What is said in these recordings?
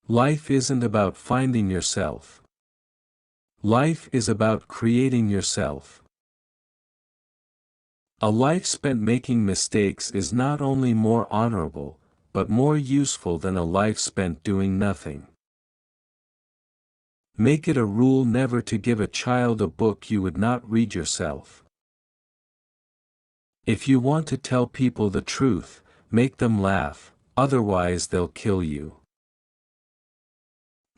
Life isn't about finding yourself. Life is about creating yourself. A life spent making mistakes is not only more honorable, but more useful than a life spent doing nothing. Make it a rule never to give a child a book you would not read yourself. If you want to tell people the truth, make them laugh, otherwise they'll kill you.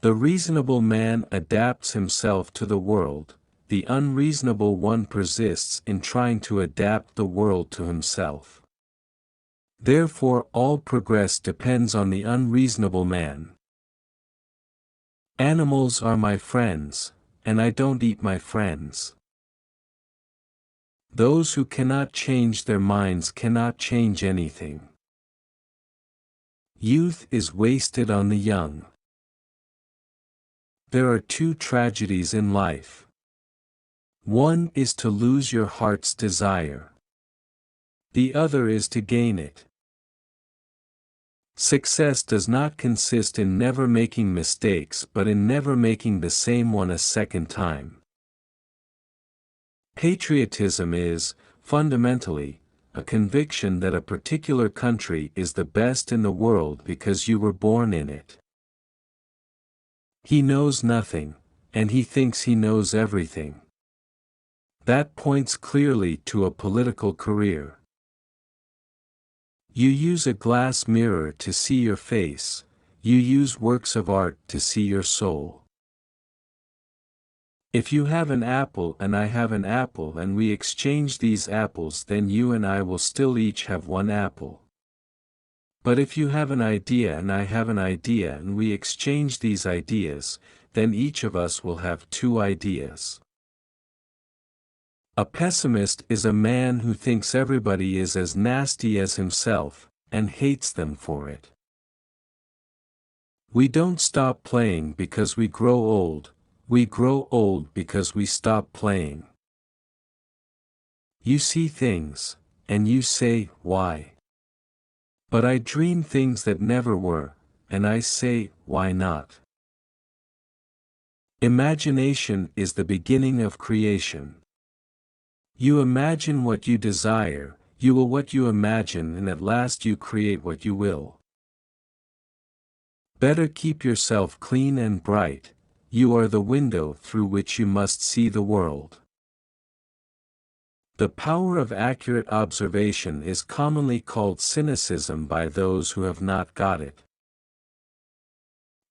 The reasonable man adapts himself to the world, the unreasonable one persists in trying to adapt the world to himself. Therefore all progress depends on the unreasonable man. Animals are my friends, and I don't eat my friends. Those who cannot change their minds cannot change anything. Youth is wasted on the young. There are two tragedies in life. One is to lose your heart's desire. The other is to gain it. Success does not consist in never making mistakes but in never making the same one a second time. Patriotism is, fundamentally, a conviction that a particular country is the best in the world because you were born in it. He knows nothing, and he thinks he knows everything. That points clearly to a political career. You use a glass mirror to see your face, you use works of art to see your soul. If you have an apple and I have an apple and we exchange these apples, then you and I will still each have one apple. But if you have an idea and I have an idea and we exchange these ideas, then each of us will have two ideas. A pessimist is a man who thinks everybody is as nasty as himself, and hates them for it. We don't stop playing because we grow old, we grow old because we stop playing. You see things, and you say, why? But I dream things that never were, and I say, why not? Imagination is the beginning of creation. You imagine what you desire, you will what you imagine, and at last you create what you will. Better keep yourself clean and bright, you are the window through which you must see the world. The power of accurate observation is commonly called cynicism by those who have not got it.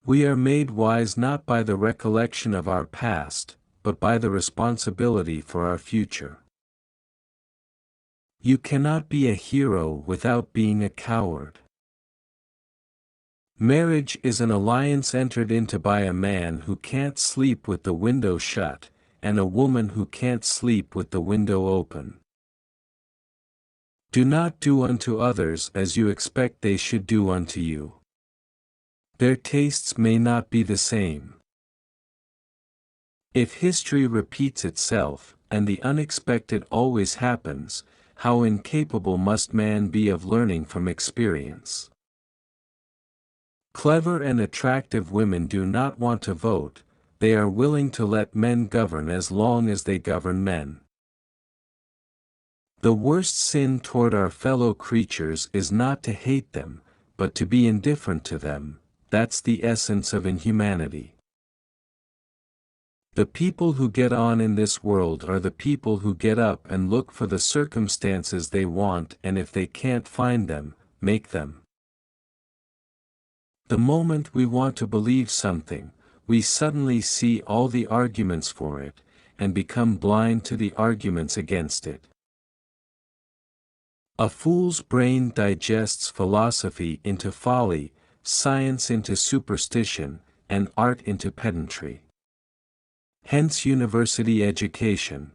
We are made wise not by the recollection of our past, but by the responsibility for our future. You cannot be a hero without being a coward. Marriage is an alliance entered into by a man who can't sleep with the window shut, and a woman who can't sleep with the window open. Do not do unto others as you expect they should do unto you. Their tastes may not be the same. If history repeats itself, and the unexpected always happens, how incapable must man be of learning from experience? Clever and attractive women do not want to vote, they are willing to let men govern as long as they govern men. The worst sin toward our fellow creatures is not to hate them, but to be indifferent to them, that's the essence of inhumanity. The people who get on in this world are the people who get up and look for the circumstances they want, and if they can't find them, make them. The moment we want to believe something, we suddenly see all the arguments for it, and become blind to the arguments against it. A fool's brain digests philosophy into folly, science into superstition, and art into pedantry. Hence university education.